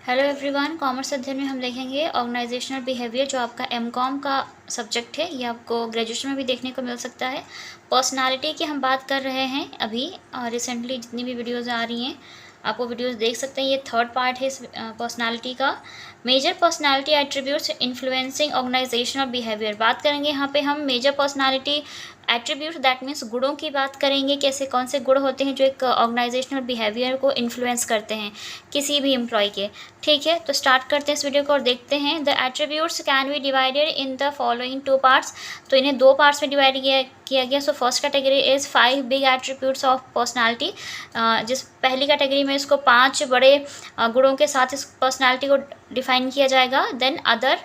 Hello everyone, commerce अध्ययन में हम देखेंगे ऑर्गेनाइजेशनल बिहेवियर, जो आपका एमकॉम का सब्जेक्ट है। ये आपको ग्रेजुएशन में भी देखने को मिल सकता है। पर्सनालिटी की हम बात कर रहे हैं अभी, और रिसेंटली जितनी भी वीडियोज़ आ रही हैं आप वो वीडियोज़ देख सकते हैं। ये थर्ड पार्ट है इस पर्सनालिटी का। Major personality attributes influencing organisational behaviour बात करेंगे। यहाँ पे हम major personality attribute that means गुणों की बात करेंगे। कैसे कौन से गुण होते हैं जो एक ऑर्गेनाइजेशनल बिहेवियर को इन्फ्लुएंस करते हैं किसी भी एम्प्लॉय के। ठीक है, तो स्टार्ट करते हैं इस वीडियो को और देखते हैं। The attributes can be divided in the following two parts. तो इन्हें दो पार्ट्स में डिवाइड किया गया। So first category is 5 big attributes of personality. जिस पहली कैटेगरी में इसको 5 बड़े गुणों के साथ इस पर्सनालिटी को डिफाइन किया जाएगा। Then other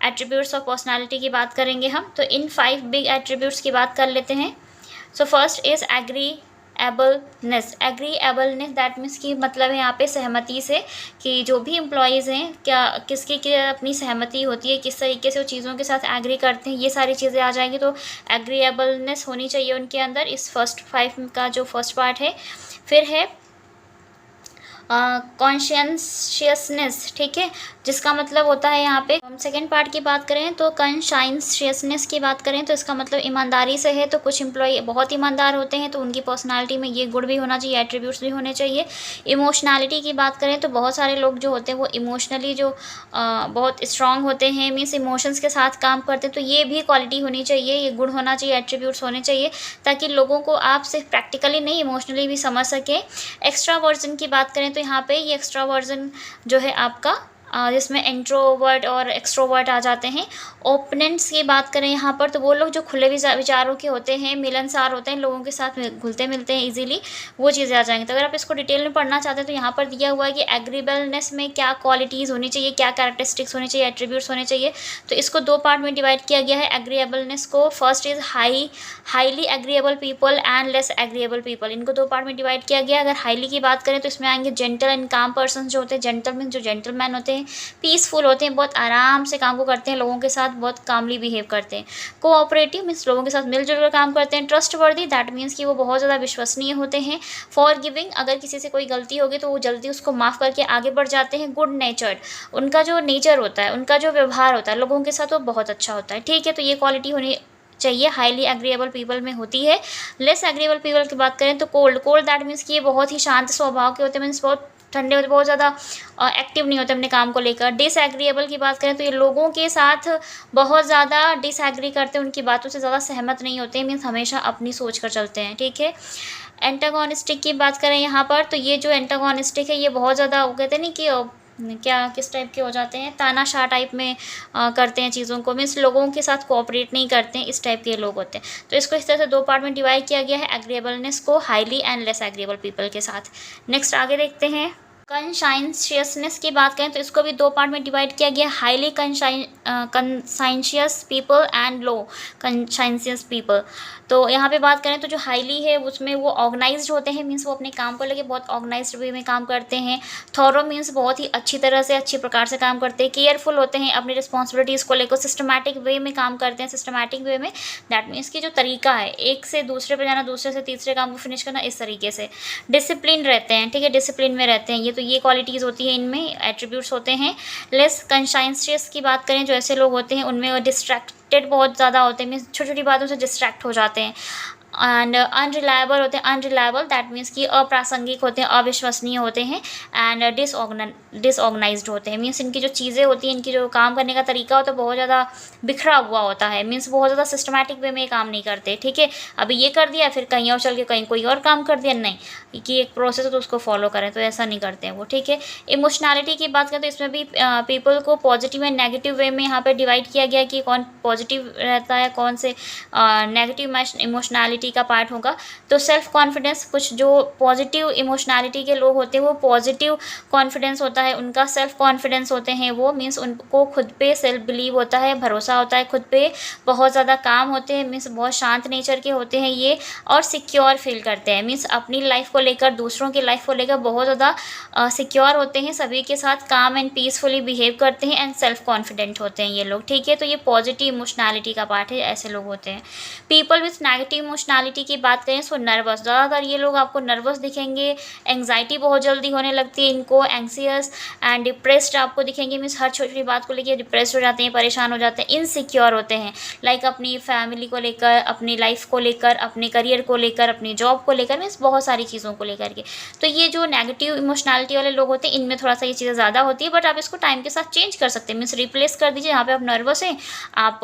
attributes of personality की बात करेंगे हम। तो इन 5 बिग एट्रीब्यूट्स की बात कर लेते हैं। So first is agreeableness. Agreeableness that means की मतलब है यहाँ पे सहमति से, कि जो भी एम्प्लॉयज़ हैं क्या किसकी क्या अपनी सहमति होती है, किस तरीके से वो चीज़ों के साथ एग्री करते हैं, ये सारी चीज़ें आ जाएंगी। तो एग्रीएबलनेस होनी चाहिए उनके अंदर, इस फर्स्ट 5 का जो फर्स्ट पार्ट है। फिर है कॉन्शियसनेस। ठीक है, जिसका मतलब होता है यहाँ पे, हम सेकेंड पार्ट की बात करें तो कॉन्शियसनेस की बात करें तो इसका मतलब ईमानदारी से है। तो कुछ एम्प्लॉय बहुत ईमानदार होते हैं तो उनकी पर्सनालिटी में ये गुण भी होना चाहिए, एट्रीब्यूट्स भी होने चाहिए। इमोशनैलिटी की बात करें तो बहुत सारे लोग जो होते हैं वो इमोशनली जो बहुत स्ट्रांग होते हैं, मीन्स इमोशंस के साथ काम करते हैं। तो ये भी क्वालिटी होनी चाहिए, ये गुण होना चाहिए, एट्रीब्यूट्स होने चाहिए, ताकि लोगों को आप सिर्फ प्रैक्टिकली नहीं इमोशनली भी समझ सकें। एक्स्ट्रावर्जन की बात करें तो यहाँ पे ये एक्स्ट्रावर्जन जो है आपका जिसमें इंट्रोवर्ट और एक्सट्रोवर्ट आ जाते हैं। ओपोनेंट्स की बात करें यहाँ पर तो वो लोग जो खुले विचारों के होते हैं, मिलनसार होते हैं, लोगों के साथ घुलते मिलते हैं इजीली, वो चीज़ें आ जाएंगी। तो अगर आप इसको डिटेल में पढ़ना चाहते हैं तो यहाँ पर दिया हुआ है कि एग्रीबलनेस में क्या क्वालिटीज़ होनी चाहिए, क्या कैरेक्टरिस्टिक्स होनी चाहिए, एट्रीब्यूट्स होने चाहिए। तो इसको दो पार्ट में डिवाइड किया गया है एग्रीएबलनेस को। First is highly agreeable people and less agreeable people. इनको दो पार्ट में डिवाइड किया गया। अगर हाईली की बात करें तो इसमें आएंगे जेंटल एंड काम पर्सन जो होते हैं। जेंटल मीन्स जो जेंटलमैन होते हैं, पीसफुल होते हैं, बहुत आराम से काम को करते हैं, लोगों के साथ बहुत कामली बिहेव करते हैं। कोऑपरेटिव मीन्स लोगों के साथ मिलजुल कर काम करते हैं। ट्रस्टवर्दी दैट मीन्स कि वो बहुत ज़्यादा विश्वसनीय होते हैं। फॉरगिविंग, अगर किसी से कोई गलती होगी तो वो जल्दी उसको माफ़ करके आगे बढ़ जाते हैं। गुड नेचर्ड, उनका जो नेचर होता है, उनका जो व्यवहार होता है लोगों के साथ वो बहुत अच्छा होता है। ठीक है, तो ये क्वालिटी होनी चाहिए, हाईली एग्रीएबल पीपल में होती है। लेस एग्रीएबल पीपल की बात करें तो कोल्ड दैट मीन्स कि ये बहुत ही शांत स्वभाव के होते हैं, मीन्स बहुत ठंडे होते, बहुत ज़्यादा एक्टिव नहीं होते अपने काम को लेकर। डिसएग्रीएबल की बात करें तो ये लोगों के साथ बहुत ज़्यादा डिसएग्री करते हैं, उनकी बातों से ज़्यादा सहमत नहीं होते, मीन्स हमेशा अपनी सोच कर चलते हैं। ठीक है, एंटागोनिस्टिक की बात करें यहाँ पर तो ये जो एंटागोनिस्टिक है ये बहुत ज़्यादा, वो कहते हैं नहीं कि क्या किस टाइप के हो जाते हैं, तानाशाह टाइप में करते हैं चीज़ों को, मीन्स लोगों के साथ कोऑपरेट नहीं करते हैं, इस टाइप के लोग होते हैं। तो इसको इस तरह से दो पार्ट में डिवाइड किया गया है, एग्रीएबलनेस को highly and less agreeable people के साथ। नेक्स्ट आगे देखते हैं। कंसाइंशियसनेस की बात करें तो इसको भी दो पार्ट में डिवाइड किया गया, highly conscientious people and low conscientious people. तो यहाँ पे बात करें तो जो हाईली है उसमें वो ऑर्गेनाइज्ड होते हैं, मीन्स वो अपने काम को लेके बहुत ऑर्गेनाइज्ड वे में काम करते हैं। थॉरो मीन्स बहुत ही अच्छी तरह से अच्छी प्रकार से काम करते हैं। केयरफुल होते हैं, अपनी रिस्पॉन्सिबिलिटीज़ को लेकर सिस्टमैटिक वे में काम करते हैं। सिस्टमैटिक वे में दैट मीन्स कि जो तरीका है एक से दूसरे पे जाना, दूसरे से तीसरे काम को फिनिश करना, इस तरीके से। डिसिप्लिन रहते हैं, ठीक है, डिसिप्लिन में रहते हैं ये, तो ये क्वालिटीज़ होती है, इनमें एट्रीब्यूट्स होते हैं। लेस कंसाइंशियस की बात करें, जो ऐसे लोग होते हैं उनमें डिस्ट्रैक्टेड बहुत ज़्यादा होते हैं, मीन्स छोटी छोटी बातों से डिस्ट्रैक्ट हो जाते हैं। एंड अनरिलायबल होते हैं, अनरिलायबल दैट मीन्स कि अप्रासंगिक होते हैं, अविश्वसनीय होते हैं। एंड डिसऑर्गेनाइज्ड होते हैं, मीन्स इनकी जो चीज़ें होती हैं, इनकी जो काम करने का तरीका होता है बहुत ज़्यादा बिखरा हुआ होता है, मीन्स बहुत ज़्यादा सिस्टमैटिक वे में काम नहीं करते। ठीक है, अभी ये कर दिया फिर कहीं और चल के कहीं कोई और काम कर दिया, नहीं कि एक प्रोसेस है तो उसको फॉलो करें, तो ऐसा नहीं करते हैं वो। ठीक है, इमोशनैलिटी की बात करें तो इसमें भी पीपल को पॉजिटिव एंड नेगेटिव वे में यहाँ पर डिवाइड किया गया कि कौन पॉजिटिव रहता है, कौन से नेगेटिव इमोशनैलिटी का पार्ट होगा। तो सेल्फ कॉन्फिडेंस, कुछ जो पॉजिटिव इमोशनैलिटी के लोग होते हैं वो पॉजिटिव कॉन्फिडेंस होता है उनका, सेल्फ कॉन्फिडेंस होते हैं वो, मीन्स उनको खुद पे सेल्फ बिलीव होता है, भरोसा होता है खुद पे, बहुत ज़्यादा काम होते हैं, मीन्स बहुत शांत नेचर के होते हैं ये, और सिक्योर फील करते हैं, मीन्स अपनी लाइफ को लेकर, दूसरों की लाइफ को लेकर बहुत ज़्यादा सिक्योर होते हैं, सभी के साथ काम एंड पीसफुली बिहेव करते हैं, एंड सेल्फ कॉन्फिडेंट होते हैं ये लोग। ठीक है, तो ये पॉजिटिव इमोशनैलिटी का पार्ट है, ऐसे लोग होते हैं। People with negative emotionality emotionality की बात करें सो नर्वस, ज़्यादातर ये लोग आपको नर्वस दिखेंगे, एंग्जाइटी बहुत जल्दी होने लगती है इनको, एंग्सियस एंड डिप्रेस्ड आपको दिखेंगे, मीन्स हर छोटी छोटी बात को लेकर डिप्रेस हो जाते हैं, परेशान हो जाते हैं, इनसिक्योर होते हैं, लाइक अपनी फैमिली को लेकर, अपनी लाइफ को लेकर, अपने करियर को लेकर, अपनी जॉब को लेकर, मीन्स बहुत सारी चीज़ों को लेकर के। तो ये जो नेगेटिव इमोशनैलिटी वाले लोग होते हैं इनमें थोड़ा सा ये चीज़ें ज़्यादा होती है, बट आप इसको टाइम के साथ चेंज कर सकते हैं, मीन्स रिप्लेस कर दीजिए, यहाँ पे आप नर्वस हैं, आप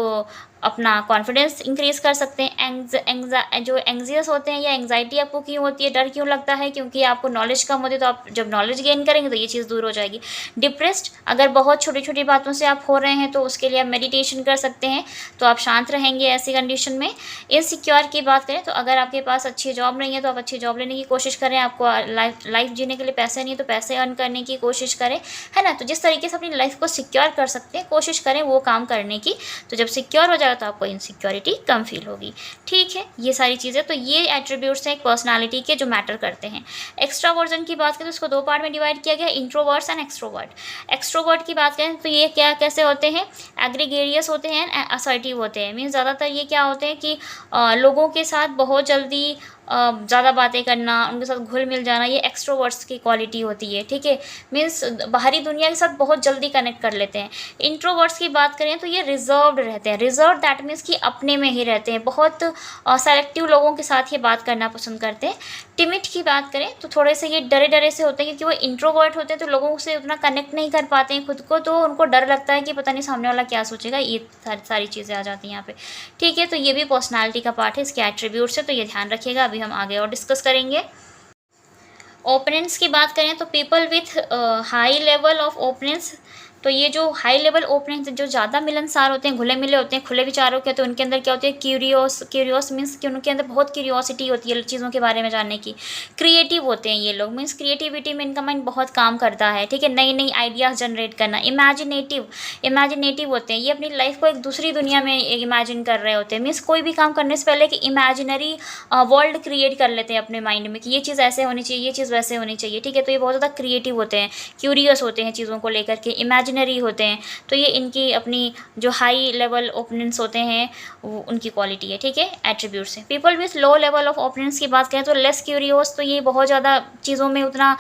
अपना कॉन्फिडेंस इंक्रीज़ कर सकते हैं। जो एंग्जियस होते हैं या एंग्जाइटी आपको क्यों होती है, डर क्यों लगता है, क्योंकि आपको नॉलेज कम होती है, तो आप जब नॉलेज गेन करेंगे तो ये चीज़ दूर हो जाएगी। डिप्रेस्ड, अगर बहुत छोटी छोटी बातों से आप हो रहे हैं तो उसके लिए आप मेडिटेशन कर सकते हैं, तो आप शांत रहेंगे ऐसी कंडीशन में। इनसिक्योर की बात करें तो अगर आपके पास अच्छी जॉब नहीं है तो आप अच्छी जॉब लेने की कोशिश करें, आपको लाइफ जीने के लिए पैसे नहीं है तो पैसे अर्न करने की कोशिश करें, है ना। तो जिस तरीके से अपनी लाइफ को सिक्योर कर सकते हैं कोशिश करें वो काम करने की, तो जब सिक्योर हो जाएगा तो आपको इनसिक्योरिटी कम फील होगी। ठीक है, ये सारी चीज़ें, तो ये एट्रीब्यूट्स हैं एक पर्सनालिटी के जो मैटर करते हैं। एक्स्ट्रावर्जन की बात करें तो इसको दो पार्ट में डिवाइड किया गया, इंट्रोवर्ट्स एंड एक्सट्रोवर्ट। एक्सट्रोवर्ट की बात करें तो ये क्या कैसे होते हैं, एग्रीगेरियस होते हैं, असर्टिव होते हैं, मीन्स ज़्यादातर ये क्या होते हैं कि लोगों के साथ बहुत जल्दी ज़्यादा बातें करना, उनके साथ घुल मिल जाना, ये एक्सट्रोवर्ट्स की क्वालिटी होती है। ठीक है, मीन्स बाहरी दुनिया के साथ बहुत जल्दी कनेक्ट कर लेते हैं। इंट्रोवर्ट्स की बात करें तो ये रिजर्व्ड रहते हैं, रिजर्व दैट मीन्स कि अपने में ही रहते हैं, बहुत सेलेक्टिव लोगों के साथ ये बात करना पसंद करते हैं। टिमिड की बात करें तो थोड़े से ये डरे डरे से होते हैं, क्योंकि वो इंट्रोवर्ट होते हैं तो लोगों से उतना कनेक्ट नहीं कर पाते हैं खुद को, तो उनको डर लगता है कि पता नहीं सामने वाला क्या सोचेगा, ये सारी चीज़ें आ जाती हैं यहाँ पे। ठीक है, तो ये भी पर्सनालिटी का पार्ट है, इसके एट्रीब्यूट्स है, तो ये ध्यान रखिएगा। अभी हम आगे और डिस्कस करेंगे। ओपोनेंट्स की बात करें तो people with high level of openness, तो ये जो हाई लेवल ओपोनेंट्स जो ज़्यादा मिलनसार होते हैं, घुले मिले होते हैं, खुले विचारों के, तो उनके अंदर क्या होती है, क्यूरियस मीन्स कि उनके अंदर बहुत क्यूरियोसिटी होती है चीज़ों के बारे में जानने की। क्रिएटिव होते हैं ये लोग, मीन्स क्रिएटिविटी में इनका माइंड बहुत काम करता है। ठीक है, नई नई आइडियाज़ जनरेट करना। इमेजिनेटिव होते हैं, ये अपनी लाइफ को एक दूसरी दुनिया में इमेजिन कर रहे होते हैं, मीन्स कोई भी काम करने से पहले कि इमेजिनरी वर्ल्ड क्रिएट कर लेते हैं अपने माइंड में कि ये चीज़ ऐसे होनी चाहिए, ये चीज़ वैसे होनी चाहिए। ठीक है, तो ये बहुत ज़्यादा क्रिएटिव होते हैं, क्यूरियस होते हैं चीज़ों को लेकर के, इमेजिनरी होते हैं, तो ये इनकी अपनी जो हाई लेवल ओपोनेंट्स होते हैं वो उनकी क्वालिटी है। ठीक है, एट्रीब्यूट्स है। People with low level of opponents की बात करें तो लेस क्यूरियस, तो ये बहुत ज़्यादा चीज़ों में उतना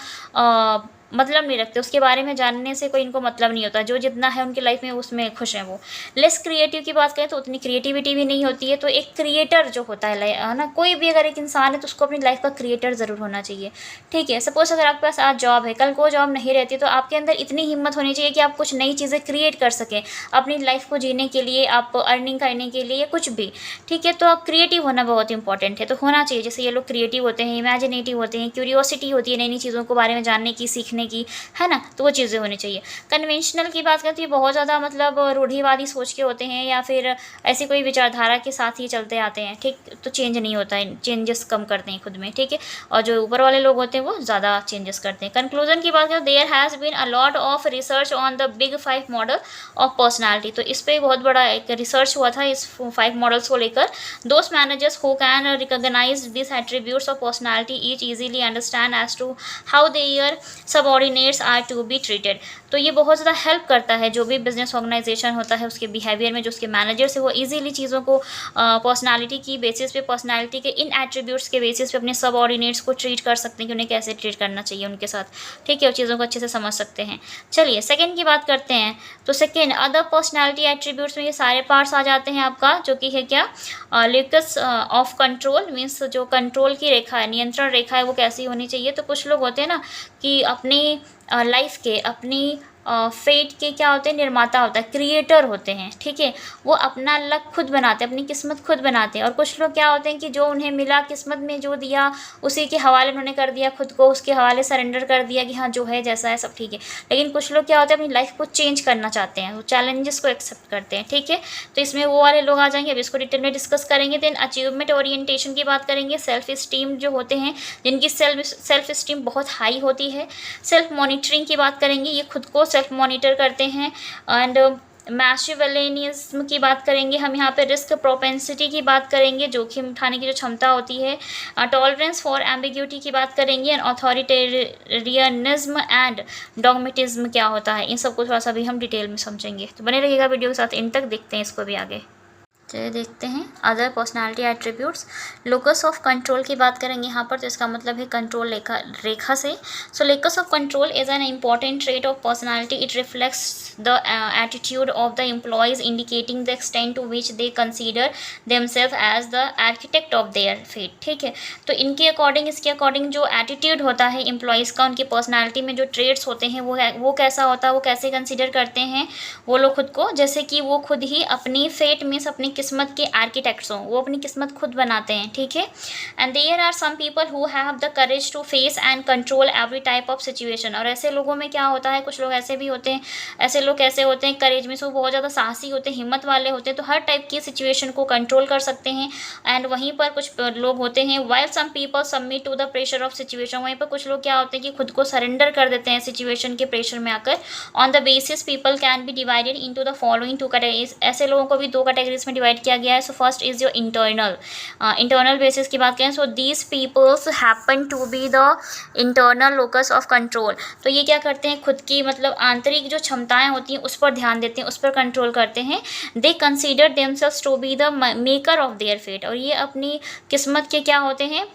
मतलब नहीं रखते, उसके बारे में जानने से कोई इनको मतलब नहीं होता, जो जितना है उनकी लाइफ में उसमें खुश हैं वो। लेस क्रिएटिव की बात करें तो उतनी क्रिएटिविटी भी नहीं होती है, तो एक क्रिएटर जो होता है ना, कोई भी अगर एक इंसान है तो उसको अपनी लाइफ का क्रिएटर ज़रूर होना चाहिए। ठीक है, सपोज अगर आपके पास आज जॉब है, कल को जॉब नहीं रहती, तो आपके अंदर इतनी हिम्मत होनी चाहिए कि आप कुछ नई चीज़ें क्रिएट कर सकें अपनी लाइफ को जीने के लिए, आप अर्निंग करने के लिए, कुछ भी। ठीक है, तो आप क्रिएटिव होना बहुत इंपॉर्टेंट है, तो होना चाहिए। जैसे ये लोग क्रिएटिव होते हैं, इमेजिनेटिव होते हैं, क्यूरियोसिटी होती है नई नई चीज़ों के बारे में जानने की, सीखने की, है ना, तो वो चीज़ें होनी चाहिए। कन्वेंशनल की बात करें तो ये बहुत ज़्यादा मतलब रूढ़िवादी सोच के होते हैं, या फिर ऐसी कोई विचारधारा के साथ ही चलते आते हैं। ठीक, तो चेंज नहीं होता है, चेंजेस कम करते हैं खुद में। ठीक है, और जो ऊपर वाले लोग होते हैं वो ज़्यादा चेंजेस करते हैं। कंक्लूजन की बात करें, there has been a lot of research on the big 5 model of personality, तो इस पर बहुत बड़ा एक रिसर्च हुआ था इस 5 मॉडल्स को लेकर। Those managers who can recognise this attributes of personality each easily understand as to how their subordinates are to be treated, तो ये बहुत ज़्यादा हेल्प करता है जो भी बिजनेस ऑर्गेनाइजेशन होता है उसके बिहेवियर में, जो उसके मैनेजर्स है वो इजीली चीज़ों को पर्सनालिटी की बेसिस पे, पर्सनालिटी के इन एट्रीब्यूट्स के बेसिस पे अपने सबऑर्डिनेट्स को ट्रीट कर सकते हैं कि उन्हें कैसे ट्रीट करना चाहिए उनके साथ। ठीक है, वो चीज़ों को अच्छे से समझ सकते हैं। चलिए सेकेंड की बात करते हैं, तो सेकेंड अदर पर्सनैलिटी एट्रीब्यूट्स में ये सारे पार्ट्स आ जाते हैं आपका, जो कि है क्या, लिकस ऑफ कंट्रोल, मीन्स जो कंट्रोल की रेखा है, नियंत्रण रेखा है, वो कैसी होनी चाहिए। तो कुछ लोग होते हैं ना कि अपनी लाइफ के, अपनी फेट के क्या होते हैं, निर्माता होता है, क्रिएटर होते हैं। ठीक है, वो अपना लक खुद बनाते हैं, अपनी किस्मत खुद बनाते हैं। और कुछ लोग क्या होते हैं कि जो उन्हें मिला, किस्मत में जो दिया उसी के हवाले उन्होंने कर दिया, खुद को उसके हवाले सरेंडर कर दिया कि हाँ जो है जैसा है सब ठीक है। लेकिन कुछ लोग क्या होते हैं, अपनी लाइफ को चेंज करना चाहते हैं, वो चैलेंजेस को एक्सेप्ट करते हैं। ठीक है, तो इसमें वो वाले लोग आ जाएंगे, अब इसको डिटेल में डिस्कस करेंगे। देन अचीवमेंट ओरिएंटेशन की बात करेंगे। सेल्फ स्टीम जो होते हैं, जिनकी सेल्फ स्टीम बहुत हाई होती है। सेल्फ मॉनिटरिंग की बात करेंगे, ये खुद को सेल्फ मॉनिटर करते हैं। एंड मैशिवलेनियज्म की बात करेंगे हम यहाँ पे। रिस्क प्रोपेंसिटी की बात करेंगे, जोखिम उठाने की जो क्षमता होती है। टॉलरेंस फॉर एम्बिग्यूटी की बात करेंगे। एंड ऑथोरिटेरियनिज्म एंड डॉगमेटिज्म क्या होता है, इन सबको थोड़ा सा भी हम डिटेल में समझेंगे। तो बने रहिएगा वीडियो के साथ, इन तक देखते हैं इसको भी आगे। चलिए देखते हैं other personality attributes. Locus of control की बात करेंगे यहाँ पर, तो इसका मतलब है कंट्रोल रेखा से। So locus of control is an important trait of personality. It reflects the attitude of the employees, indicating the extent to which they consider themselves as the architect of their fate. ठीक है, तो इनके according, इसके according जो attitude होता है employees का, उनकी पर्सनालिटी में जो ट्रेड्स होते हैं वो कैसा होता है, वो कैसे कंसीडर करते हैं वो लोग खुद को, जैसे कि वो खुद ही अपनी फेट मीन्स अपनी किस्मत के आर्किटेक्ट्स हों, वो अपनी किस्मत खुद बनाते हैं। ठीक है, and there are some people who have the courage to face and control every type of situation. और ऐसे लोगों में क्या होता है, कुछ लोग ऐसे भी होते हैं, ऐसे लोग कैसे होते हैं, करेज मीन्स वो बहुत ज़्यादा साहसी होते हैं, हिम्मत वाले होते हैं, तो हर टाइप की सिचुएशन को कंट्रोल कर सकते हैं। एंड वहीं पर कुछ लोग होते हैं, while some people submit to the pressure of situation, वहीं पर कुछ लोग क्या होते हैं कि खुद को सरेंडर कर देते हैं सिचुएशन के प्रेशर में आकर। On the basis people can be divided into the following two categories. ऐसे लोगों को भी दो कैटेगरीज में डिवाइड किया गया है। So first is your internal basis की बात करें, so these peoples happen to be the internal locus of control. तो ये क्या करते हैं, खुद की मतलब आंतरिक जो क्षमताएं होती हैं उस पर ध्यान देते हैं, उस पर कंट्रोल करते हैं। They consider themselves to be the maker of their fate. और ये अपनी किस्मत के क्या होते हैं,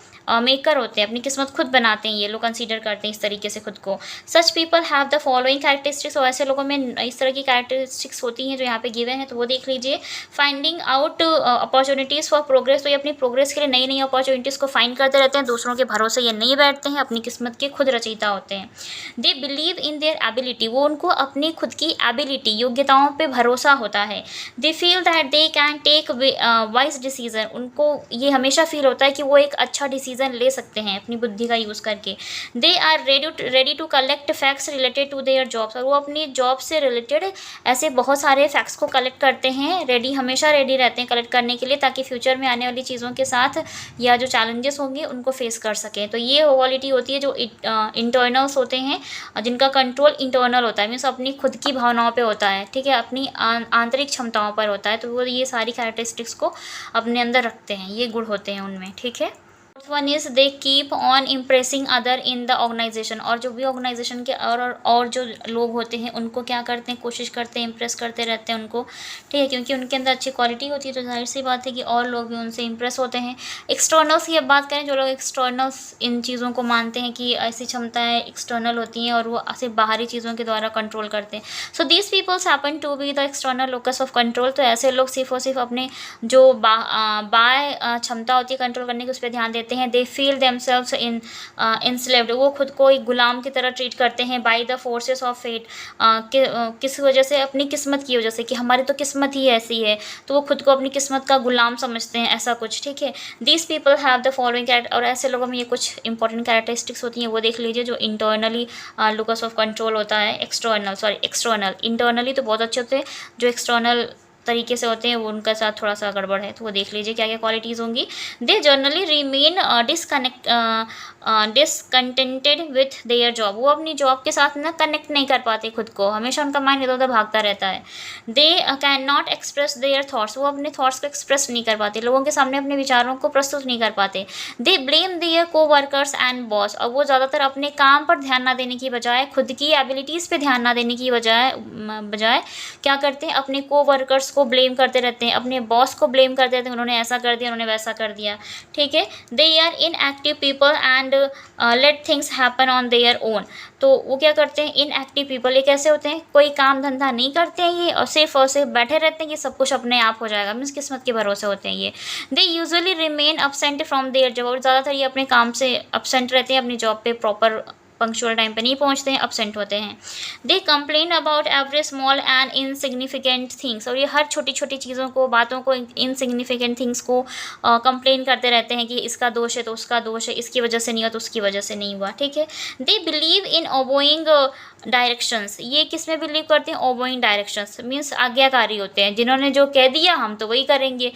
मेकर होते हैं, अपनी किस्मत खुद बनाते हैं, ये लोग कंसीडर करते हैं इस तरीके से खुद को। Such people have the following characteristics. और ऐसे लोगों में इस तरह की कैरेक्टरिस्टिक्स होती हैं जो यहाँ पे गिवन है, तो वो देख लीजिए। Finding out opportunities for progress. तो ये अपनी प्रोग्रेस के लिए नई नई अपॉर्चुनिटीज़ को फाइंड करते रहते हैं, दूसरों के भरोसे ये नहीं बैठते हैं, अपनी किस्मत के खुद रचयिता होते हैं। दे बिलीव इन देयर एबिलिटी। वो उनको अपनी खुद की एबिलिटी, योग्यताओं पर भरोसा होता है। They feel that they can take wise decision. उनको ये हमेशा फील होता है कि वो एक अच्छा डिसीजन ले सकते हैं अपनी बुद्धि का यूज़ करके। They are ready to collect facts related to their jobs. और वो अपनी जॉब से रिलेटेड ऐसे बहुत सारे फैक्ट्स को कलेक्ट करते हैं, हमेशा रेडी रहते हैं कलेक्ट करने के लिए, ताकि फ्यूचर में आने वाली चीज़ों के साथ या जो चैलेंजेस होंगे उनको फेस कर सकें। तो ये क्वालिटी होती है जो इंटरनल्स होते हैं, जिनका कंट्रोल इंटरनल होता है, मीन्स अपनी खुद की भावनाओं पर होता है। ठीक है, अपनी आंतरिक क्षमताओं पर होता है। तो वो ये सारी कैरेक्टरिस्टिक्स को अपने अंदर रखते हैं, ये गुण होते हैं उनमें। ठीक है, one is they keep on impressing other in the organisation. और जो भी ऑर्गेनाइजेशन के और जो लोग होते हैं उनको क्या करते हैं, कोशिश करते हैं, इम्प्रेस करते रहते हैं उनको। ठीक है, क्योंकि उनके अंदर अच्छी क्वालिटी होती है, तो जाहिर सी बात है कि और लोग भी उनसे इम्प्रेस होते हैं। एक्सटर्नल्स की अब बात करें, जो लोग एक्सटर्नल्स इन चीज़ों को मानते हैं कि ऐसी क्षमताएँ एक्सटर्नल होती हैं और वो सिर्फ बाहरी चीज़ों के द्वारा कंट्रोल करते हैं। So these peoples happen to be the external locus of control. तो ऐसे लोग सिर्फ और सिर्फ अपने जो बाह्य क्षमता होती है कंट्रोल करने की, उस पर ध्यान देते हैं। They feel themselves enslaved. वो खुद को एक गुलाम की तरह ट्रीट करते हैं। By the forces of fate. किस वजह से, अपनी किस्मत की वजह से, कि हमारी तो किस्मत ही ऐसी है, तो वो खुद को अपनी किस्मत का गुलाम समझते हैं, ऐसा कुछ। ठीक है, these people have the following character. और ऐसे लोगों में ये कुछ इंपॉर्टेंट कैरेक्टरिस्टिक्स होती हैं, वो देख लीजिए। जो इंटरनली लोकस ऑफ कंट्रोल होता है, एक्सटर्नल। इंटरनली तो बहुत अच्छे होते हैं, जो एक्सटर्नल तरीके से होते हैं वो उनका साथ थोड़ा सा गड़बड़ है, तो वो देख लीजिए क्या क्या क्वालिटीज़ होंगी। They generally remain discontented with their job. वो अपनी जॉब के साथ ना कनेक्ट नहीं कर पाते खुद को, हमेशा उनका माइंड इधर उधर भागता रहता है। They can not express their thoughts. वो अपने थॉट्स को एक्सप्रेस नहीं कर पाते, लोगों के सामने अपने विचारों को प्रस्तुत नहीं कर पाते। दे ब्लेम देयर को वर्कर्स एंड बॉस। और वो ज़्यादातर अपने काम पर ध्यान ना देने की बजाय, खुद की एबिलिटीज़ पर ध्यान ना देने की बजाय क्या करते हैं, अपने को वर्कर्स को ब्लेम करते रहते हैं, अपने बॉस को ब्लेम करते रहते हैं, उन्होंने ऐसा कर दिया, उन्होंने वैसा कर दिया। ठीक है, they are inactive people and let things happen on their own. तो वो क्या करते हैं, इनएक्टिव पीपल, ये कैसे होते हैं, कोई काम धंधा नहीं करते हैं ये, और सिर्फ बैठे रहते हैं कि सब कुछ अपने आप हो जाएगा, मीन्स किस्मत के भरोसे होते हैं ये। They usually remain absent from their job. और ज़्यादातर ये अपने काम से अपसेंट रहते हैं, अपनी जॉब पे प्रॉपर पंक्चुअल टाइम पे नहीं पहुंचते हैं, अपसेंट होते हैं। They complain about every small and insignificant things. और ये हर छोटी छोटी चीज़ों को, बातों को, इनसिग्निफिकेंट थिंग्स को कंप्लेन करते रहते हैं कि इसका दोष है तो उसका दोष है, इसकी वजह से नहीं हुआ तो उसकी वजह से नहीं हुआ। ठीक है, दे बिलीव इन ओबोइंग डायरेक्शंस। ये किस में बिलीव करते हैं, ओबोइंग डायरेक्शंस मीन्स आज्ञाकारी होते हैं, जिन्होंने जो कह दिया हम तो वही करेंगे।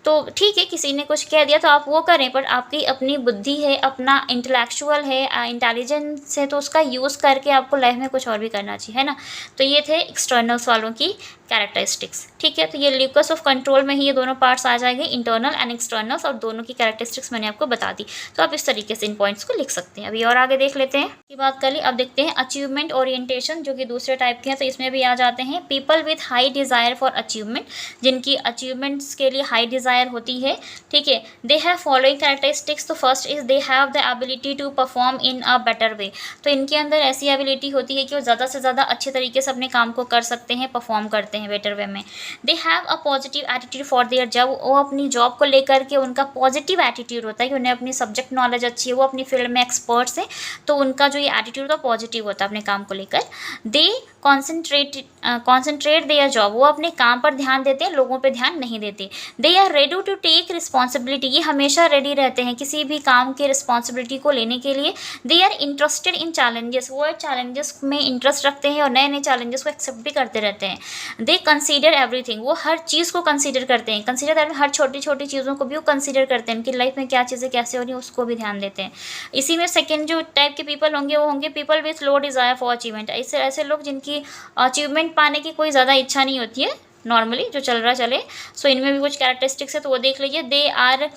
तो ठीक है, किसी ने कुछ कह दिया तो आप वो करें, पर आपकी अपनी बुद्धि है, अपना इंटेलेक्चुअल है, इंटेलिजेंस है, तो उसका यूज़ करके आपको लाइफ में कुछ और भी करना चाहिए, है ना। तो ये थे एक्सटर्नल्स वालों की कैरेक्टरिस्टिक्स। ठीक है, तो ये ल्यूकस ऑफ कंट्रोल में ही ये दोनों पार्ट्स आ जाएंगे, इंटरनल एंड एक्सटर्नल्स, और दोनों की कैरेक्टरिस्टिक्स मैंने आपको बता दी। तो आप इस तरीके से इन पॉइंट्स को लिख सकते हैं। अभी और आगे देख लेते हैं की बात कर ली। अब देखते हैं अचीवमेंट ओरिएंटेशन, जो कि दूसरे टाइप के हैं, तो इसमें भी आ जाते हैं people with high desire for achievement, जिनकी अचीवमेंट्स के लिए हाई डिज़ायर होती है। ठीक है, दे हैव फॉलोइंग कैरेक्टरिस्टिक्स। तो first is they have the ability to perform in a better way. तो इनके अंदर ऐसी एबिलिटी होती है कि वो ज़्यादा से ज़्यादा अच्छे तरीके से अपने काम को कर सकते हैं, परफॉर्म करते हैं बेटर वे में। दे have a positive attitude for their job. वो अपनी जॉब को लेकर के उनका पॉजिटिव एटीट्यूड होता है कि उन्हें अपनी सब्जेक्ट नॉलेज अच्छी है, वो अपनी फील्ड में एक्सपर्ट्स हैं, तो उनका जो ये एटीट्यूड होता है पॉजिटिव होता है अपने काम को लेकर। दे कॉन्सेंट्रेट देयर जॉब। वो अपने काम पर ध्यान देते हैं, लोगों पर ध्यान नहीं देते। They are ready to take responsibility. ये हमेशा रेडी रहते हैं किसी भी काम की रिस्पॉन्सिबिलिटी को लेने के लिए। They are interested in challenges. वो चैलेंजेस में इंटरेस्ट रखते हैं और नए नए चैलेंजेस को एक्सेप्ट भी करते रहते हैं। They consider everything. वो हर चीज़ को कंसीडर करते हैं, कंसीडर दैट में हर छोटी छोटी चीज़ों को भी वो कंसीडर करते हैं, उनकी लाइफ में क्या चीज़ें कैसे हो रही है उसको भी ध्यान देते हैं। इसी में सेकेंड जो टाइप के पीपल होंगे वो होंगे people with low desire for achievement. ऐसे ऐसे लोग जिनकी अचीवमेंट पाने की कोई ज़्यादा इच्छा नहीं होती है, नॉर्मली जो चल रहा चले। सो इनमें भी कुछ कैरेक्टरिस्टिक्स है, तो वो देख लीजिए। They are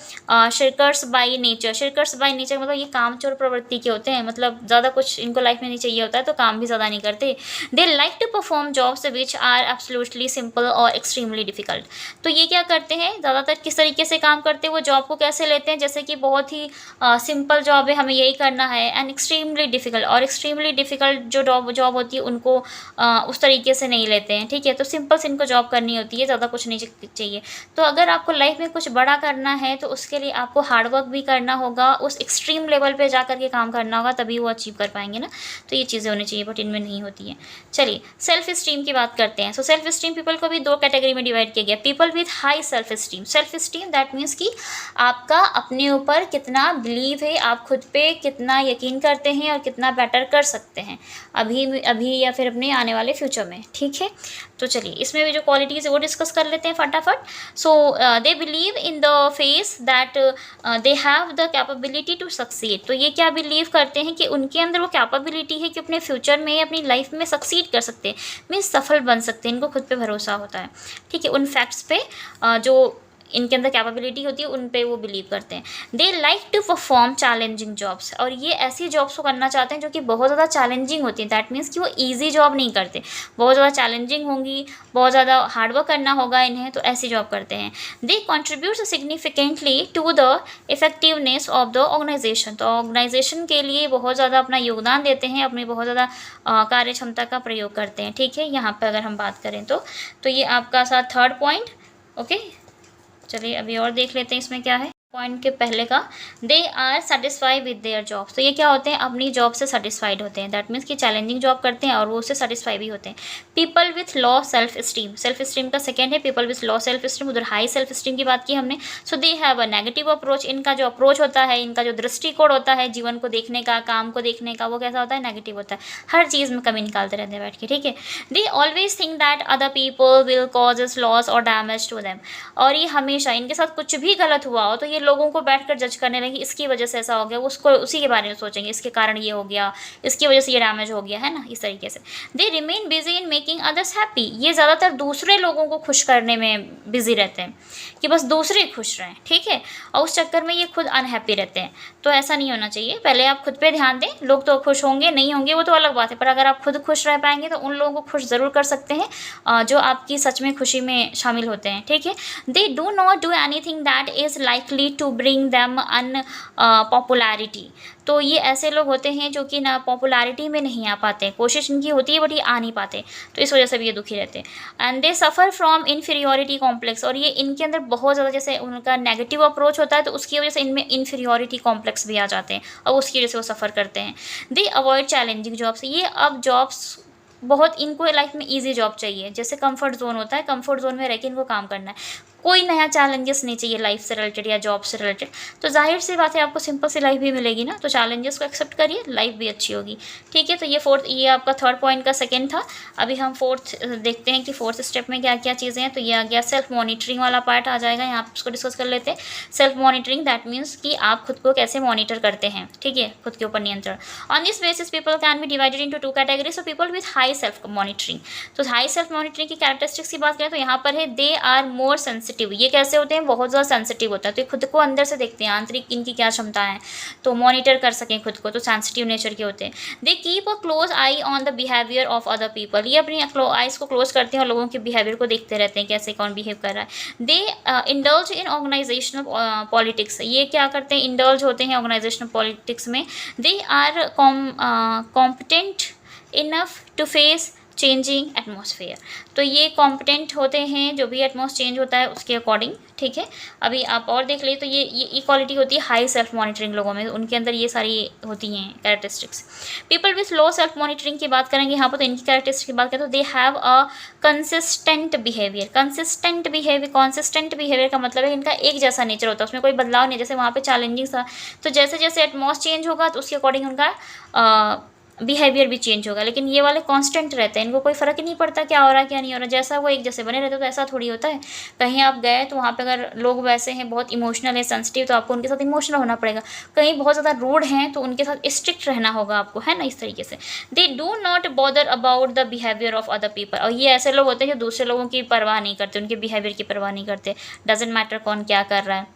shirkers by nature. Shirkers by nature मतलब ये कामचोर प्रवृत्ति के होते हैं, मतलब ज़्यादा कुछ इनको लाइफ में नहीं चाहिए होता है, तो काम भी ज़्यादा नहीं करते। They like to perform jobs which are absolutely simple और एक्सट्रीमली डिफिकल्ट। तो ये क्या करते हैं, ज़्यादातर किस तरीके से काम करते हैं, वो जॉब को कैसे लेते हैं, जैसे कि बहुत ही सिंपल जॉब है, हमें यही करना है, एंड एक्सट्रीमली डिफिकल्ट। और एक्सट्रीमली डिफिकल्ट जो जॉब होती है उनको उस तरीके से नहीं लेते हैं। ठीक है, तो सिंपल से इनको जॉब करनी होती है, ज़्यादा कुछ नहीं चाहिए। तो अगर आपको लाइफ में कुछ बड़ा करना है तो उसके लिए आपको हार्डवर्क भी करना होगा, उस एक्सट्रीम लेवल पे जा कर के काम करना होगा, तभी वो अचीव कर पाएंगे ना। तो ये चीज़ें होनी चाहिए, बट इनमें नहीं होती हैं। चलिए सेल्फ स्टीम की बात करते हैं। सो सेल्फ स्टीम पीपल को भी दो कैटेगरी में डिवाइड किया गया। People with high self esteem. Self steam that means कि आपका अपने ऊपर कितना बिलीव है, आप खुद पे कितना यकीन करते हैं और कितना बेटर कर सकते हैं अभी या फिर अपने आने वाले फ्यूचर में। ठीक है, तो चलिए इसमें भी जो क्वालिटीज़ है वो डिस्कस कर लेते हैं फटाफट। So they believe in the फेस that they have the capability to succeed. तो ये क्या बिलीव करते हैं कि उनके अंदर वो कैपेबिलिटी है कि अपने फ्यूचर में अपनी लाइफ में सक्सीड कर सकते हैं, मीन्स सफल बन सकते हैं। इनको खुद पे भरोसा होता है। ठीक है, उन फैक्ट्स पे जो इनके अंदर कैपेबिलिटी होती है उन पे वो बिलीव करते हैं। They like to perform challenging jobs. और ये ऐसी जॉब्स को करना चाहते हैं जो कि बहुत ज़्यादा चैलेंजिंग होती हैं। दैट मीन्स कि वो ईजी जॉब नहीं करते, बहुत ज़्यादा चैलेंजिंग होंगी, बहुत ज़्यादा हार्डवर्क करना होगा इन्हें, तो ऐसी जॉब करते हैं। They contribute significantly to the effectiveness of the organization. तो ऑर्गेनाइजेशन के लिए बहुत ज़्यादा अपना योगदान देते हैं, अपनी बहुत ज़्यादा कार्य क्षमता का प्रयोग करते हैं। ठीक है, यहाँ पर अगर हम बात करें तो ये आपका सा थर्ड पॉइंट। ओके, चलिए अभी और देख लेते हैं इसमें क्या है। पॉइंट के पहले का they are satisfied with their jobs. तो ये क्या होते हैं, अपनी जॉब से सेटिस्फाइड होते हैं। दैट मीन्स कि चैलेंजिंग जॉब करते हैं और वो उससे सेटिस्फाई भी होते हैं। People with low self esteem. Self esteem का सेकेंड है people with low self esteem, उधर हाई सेल्फ स्टीम की बात की हमने। So they have a negative approach. इनका जो अप्रोच होता है, इनका जो दृष्टिकोण होता है जीवन को देखने का, काम को देखने का, वो कैसा होता है, नेगेटिव होता है। हर चीज़ में कमी निकालते रहते हैं बैठ के। ठीक है, they always think that other people will causes loss और डैमेज टू देम। और ये हमेशा इनके साथ कुछ भी गलत हुआ हो तो ये लोगों को बैठ कर जज करने लगे, इसकी वजह से ऐसा हो गया, उसको उसी के बारे में सोचेंगे, इसके कारण ये हो गया, इसकी वजह से ये डैमेज हो गया, है ना, इस तरीके से। They remain busy in making others happy. ये ज़्यादातर दूसरे लोगों को खुश करने में बिजी रहते हैं कि बस दूसरे खुश रहें। ठीक है, और उस चक्कर में ये खुद अनहैप्पी रहते हैं। तो ऐसा नहीं होना चाहिए। पहले आप खुद पे ध्यान दें। लोग तो खुश होंगे नहीं होंगे वो तो अलग बात है, पर अगर आप खुद खुश रह पाएंगे तो उन लोगों को खुश ज़रूर कर सकते हैं जो आपकी सच में खुशी में शामिल होते हैं। ठीक है, they do not do anything that is likely to bring them unpopularity. तो ये ऐसे लोग होते हैं जो कि ना पॉपुलैरिटी में नहीं आ पाते, कोशिश इनकी होती है बट ये आ नहीं पाते, तो इस वजह से भी ये दुखी रहते हैं। And they suffer from inferiority complex. और ये इनके अंदर बहुत ज़्यादा जैसे उनका नेगेटिव अप्रोच होता है तो उसकी वजह से इनमें इन्फीरियोरिटी कॉम्प्लेक्स भी आ जाते हैं और उसकी वजह से वो सफ़र करते हैं। दे अवॉइड चैलेंजिंग जॉब्स। ये अब जॉब्स बहुत इनको लाइफ में इजी जॉब चाहिए, जैसे कंफर्ट जोन होता है, कंफर्ट जोन में रह के इनको काम करना है। कोई नया चैलेंजेस नहीं चाहिए लाइफ से रिलेटेड या जॉब से रिलेटेड, तो जाहिर सी बात है आपको सिंपल सी लाइफ भी मिलेगी ना, तो चैलेंजेस को एक्सेप्ट करिए, लाइफ भी अच्छी होगी। ठीक है, तो ये आपका थर्ड पॉइंट का सेकंड था। अभी हम फोर्थ देखते हैं कि फोर्थ स्टेप में क्या क्या चीज़ें हैं। तो ये आ गया सेल्फ मॉनिटरिंग वाला पार्ट आ जाएगा, यहाँ पर उसको डिस्कस कर लेते हैं। सेल्फ मॉनिटरिंग दैट मीन्स कि आप खुद को कैसे मॉनिटर करते हैं, ठीक है, खुद के ऊपर नियंत्रण। On this basis people can be divided into 2 categories, so people with high self monitoring. तो हाई सेल्फ मॉनिटरिंग की कैरेक्टरिस्टिक्स की बात करें तो यहाँ पर है दे आर मोर सेंसिटिव। ये कैसे होते हैं, बहुत ज़्यादा सेंसिटिव होता है, तो ये खुद को अंदर से देखते हैं, आंतरिक इनकी क्या क्षमता है, तो मॉनिटर कर सकें खुद को, तो सेंसिटिव नेचर के होते हैं। They keep a close I on the behaviour of other people. ये अपनी आइज को क्लोज करते हैं और लोगों के बिहेवियर को देखते रहते हैं, कैसे कौन बिहेव कर रहा है। दे इंडल्ज इन ऑर्गेनाइजेशनल पॉलिटिक्स। ये क्या करते हैं, इंडल्ज होते हैं ऑर्गेनाइजेशनल पॉलिटिक्स में। They are competent enough to face changing atmosphere. तो ये कॉम्पिटेंट होते हैं, जो भी एटमॉस चेंज होता है उसके अकॉर्डिंग, ठीक है। अभी आप और देख लीजिए, तो ये क्वालिटी होती है हाई सेल्फ मॉनिटरिंग लोगों में, उनके अंदर ये सारी होती हैं characteristics. People with low self monitoring की बात करेंगे यहाँ पर, तो इनकी कैरेक्टरिस्टिक की बात करें तो दे have a consistent behaviour. Consistent behaviour का मतलब है इनका एक जैसा नेचर होता है, उसमें कोई बदलाव नहीं। जैसे वहाँ पे चैलेंजिंग था, तो जैसे जैसे एटमॉस चेंज होगा तो उसके अकॉर्डिंग उनका बिहेवियर भी चेंज होगा, लेकिन ये वाले कांस्टेंट रहते हैं, इनको कोई फ़र्क ही नहीं पड़ता क्या हो रहा है क्या नहीं हो रहा, जैसा वो एक जैसे बने रहते, तो ऐसा थोड़ी होता है। कहीं आप गए तो वहाँ पे अगर लोग वैसे हैं, बहुत इमोशनल है, सेंसिटिव, तो आपको उनके साथ इमोशनल होना पड़ेगा। कहीं बहुत ज़्यादा रूड हैं तो उनके साथ स्ट्रिक्ट रहना होगा आपको, है ना, इस तरीके से। दे do not bother about the behaviour of other people. और ये ऐसे लोग होते हैं जो दूसरे लोगों की परवाह नहीं करते, उनके बिहेवियर की परवाह नहीं करते, डजेंट मैटर कौन क्या कर रहा है,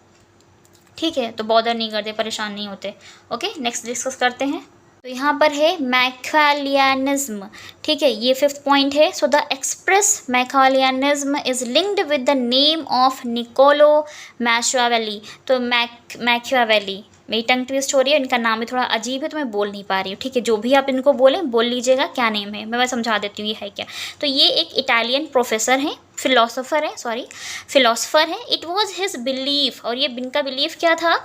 ठीक है, तो बॉदर नहीं करते, परेशान नहीं होते। ओके, नेक्स्ट डिस्कस करते हैं। तो यहाँ पर है मैकियावेलिज्म, ठीक है, ये फिफ्थ पॉइंट है। So the express Machiavellism is linked with the name of Niccolo Machiavelli. तो मैकियावेली, मेरी टंग ट्विस्ट हो रही है, इनका नाम भी थोड़ा अजीब है तो मैं बोल नहीं पा रही हूँ, ठीक है। जो भी आप इनको बोल लीजिएगा क्या नेम है, मैं समझा देती हूँ ये है क्या। तो ये एक इटालियन प्रोफेसर हैं, फिलोसोफर है। इट वॉज हिज बिलीफ, और ये इनका बिलीफ क्या था,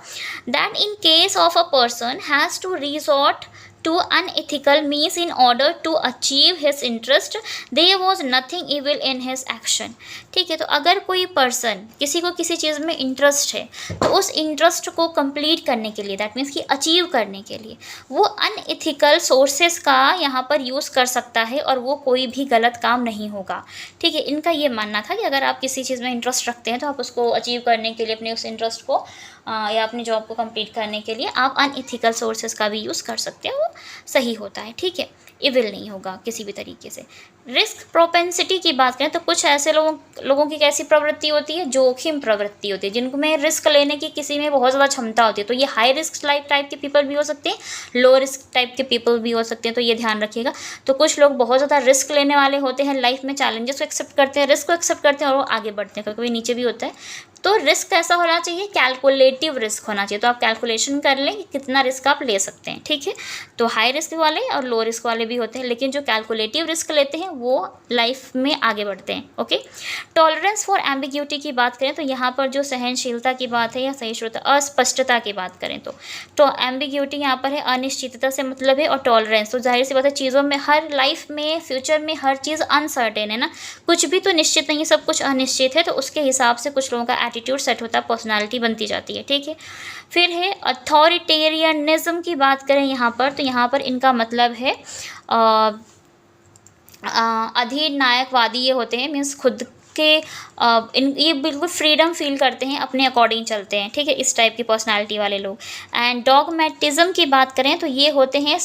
that in case of a person has to resort to unethical means in order to achieve his interest, there was nothing evil in his action। ठीक है, तो अगर कोई पर्सन, किसी को किसी चीज़ में इंटरेस्ट है, तो उस इंटरेस्ट को कंप्लीट करने के लिए, दैट मीन्स कि अचीव करने के लिए, वो अनएथिकल सोर्सेस का यहाँ पर यूज़ कर सकता है और वो कोई भी गलत काम नहीं होगा। ठीक है, इनका ये मानना था कि अगर आप किसी चीज़ में इंटरेस्ट रखते हैं तो आप उसको अचीव करने के लिए, अपने उस इंटरेस्ट को या अपनी जॉब को कंप्लीट करने के लिए आप अनएथिकल सोर्सेज का भी यूज़ कर सकते हैं, वो सही होता है, ठीक है, इविल नहीं होगा किसी भी तरीके से। रिस्क प्रोपेंसिटी की बात करें तो कुछ ऐसे लोगों की कैसी प्रवृत्ति होती है, जोखिम प्रवृत्ति होती है, जिनमें रिस्क लेने की किसी में बहुत ज़्यादा क्षमता होती है। तो ये हाई रिस्क टाइप के पीपल भी हो सकते हैं, लो रिस्क टाइप के पीपल भी हो सकते हैं, तो ये ध्यान रखिएगा। तो कुछ लोग बहुत ज़्यादा रिस्क लेने वाले होते हैं लाइफ में, चैलेंजेस को एक्सेप्ट करते हैं, रिस्क को एक्सेप्ट करते हैं और वो आगे बढ़ते हैं, कभी कभी नीचे भी होता है। तो रिस्क कैसा होना चाहिए, कैलकुलेटिव रिस्क होना चाहिए। तो आप कैलकुलेशन कर लें कि कितना रिस्क आप ले सकते हैं, ठीक है। तो हाई रिस्क वाले और लो रिस्क वाले भी होते हैं, लेकिन जो कैलकुलेटिव रिस्क लेते हैं वो लाइफ में आगे बढ़ते हैं। ओके, टॉलरेंस फॉर एम्बिग्यूटी की बात करें तो यहाँ पर जो सहनशीलता की बात है या सहिष्णुता, अस्पष्टता की बात करें तो एम्बिग्यूटी यहाँ पर है अनिश्चितता से मतलब है, और टॉलरेंस तो जाहिर सी बात है चीज़ों में, हर लाइफ में, फ्यूचर में हर चीज़ अनसर्टेन है ना, कुछ भी तो निश्चित नहीं है, सब कुछ अनिश्चित है। तो उसके हिसाब से कुछ लोगों का एटीट्यूड सेट होता है, पर्सनालिटी बनती जाती है, ठीक है। फिर है अथॉरिटेरियनिज्म की बात करें यहाँ पर, तो यहाँ पर इनका मतलब है अधिनायकवादी ये होते हैं, मीन्स खुद के ये बिल्कुल फ्रीडम फील करते हैं, अपने अकॉर्डिंग चलते हैं, ठीक है, इस टाइप की पर्सनालिटी वाले लोग। एंड डॉगमेटिज्म की बात करें तो ये होते हैं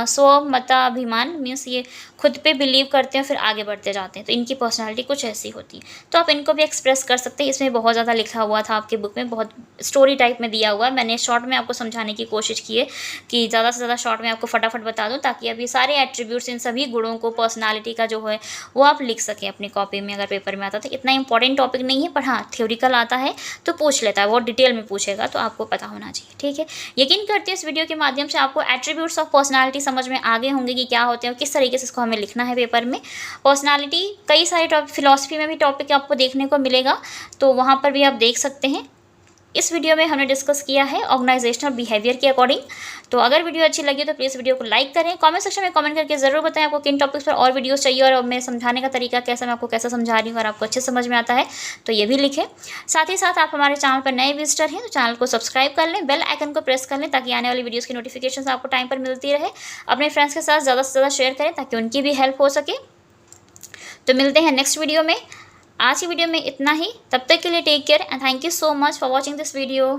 स्वमताभिमान, मीन्स ये खुद पे बिलीव करते हैं फिर आगे बढ़ते जाते हैं, तो इनकी पर्सनालिटी कुछ ऐसी होती है। तो आप इनको भी एक्सप्रेस कर सकते हैं। इसमें बहुत ज़्यादा लिखा हुआ था आपके बुक में, बहुत स्टोरी टाइप में दिया हुआ है, मैंने शॉर्ट में आपको समझाने की कोशिश की है कि ज़्यादा से ज़्यादा शॉर्ट में आपको फटाफट बता दूँ, ताकि अब ये सारे एट्रीब्यूट्स, इन सभी गुणों को, पर्सनालिटी का जो है वो आप लिख सकें अपनी कॉपी में, अगर पेपर में आता था। इतना इंपॉर्टेंट टॉपिक नहीं है, पर हाँ थ्योरिकल आता है तो पूछ लेता है, बहुत डिटेल में पूछेगा, तो आपको पता होना चाहिए, ठीक है। यकीन करती हूँ इस वीडियो के माध्यम से आपको एट्रीब्यूट्स ऑफ पर्सनालिटी समझ में आ गए होंगे कि क्या होते हैं और किस तरीके से इसको हमें लिखना है पेपर में। पर्सनालिटी कई सारे टॉपिक, फिलॉसफी में भी टॉपिक आपको देखने को मिलेगा, तो वहाँ पर भी आप देख सकते हैं। इस वीडियो में हमने डिस्कस किया है ऑर्गेनाइजेशनल बिहेवियर के अकॉर्डिंग। तो अगर वीडियो अच्छी लगी तो प्लीज़ वीडियो को लाइक करें, कमेंट सेक्शन में कमेंट करके ज़रूर बताएं आपको किन टॉपिक्स पर और वीडियोस चाहिए और मैं समझाने का तरीका कैसा, मैं आपको कैसा समझा रही हूँ और आपको अच्छे समझ में आता है तो ये भी लिखें। साथ ही साथ आप हमारे चैनल पर नए विजिटर हैं तो चैनल को सब्सक्राइब कर लें, बेल आइकन को प्रेस कर लें ताकि आने वाली वीडियोज़ की नोटिफिकेशन आपको टाइम पर मिलती रहे। अपने फ्रेंड्स के साथ ज़्यादा से ज़्यादा शेयर करें ताकि उनकी भी हेल्प हो सके। तो मिलते हैं नेक्स्ट वीडियो में। आज की वीडियो में इतना ही, तब तक के लिए take care and thank you so much for watching this video.